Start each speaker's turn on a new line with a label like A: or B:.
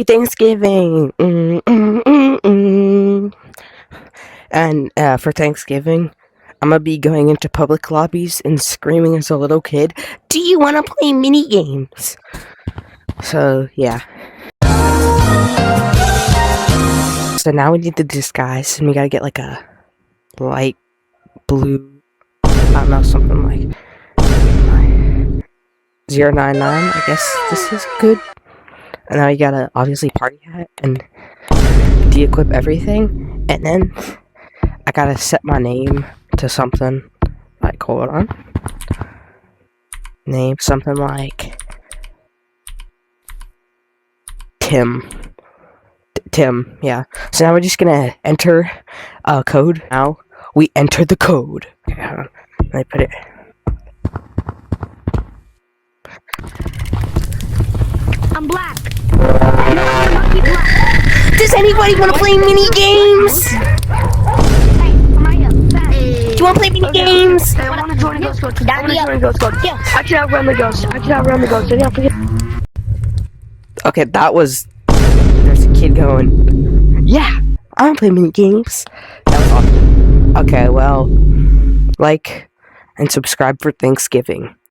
A: Thanksgiving. And for Thanksgiving, I'm gonna be going into public lobbies and screaming as a little kid, "Do you want to play mini games?" So yeah. So now we need the disguise, and we gotta get like a light blue. I don't know, something like 099. I guess this is good. And now you gotta obviously party hat and de-equip everything, and then I gotta set my name to something like, hold on, name something like Tim. Tim, yeah. So now we're just gonna enter a code. Now we enter the code. Okay, hold on. Let me put it.
B: I'm black. No, you're not be black.
A: Does anybody want to play mini games?
B: Hey, Mariah, fast.
A: Do you want to play mini games?
C: I want to join Ghost Squad. I want to
B: Down
C: join Ghost Squad.
B: Yeah.
C: I can outrun the ghost. I can outrun the ghost. I didn't forget.
A: Okay, that was. There's a kid going. Yeah, I want to play mini games. That was awesome. Okay, well, like and subscribe for Thanksgiving.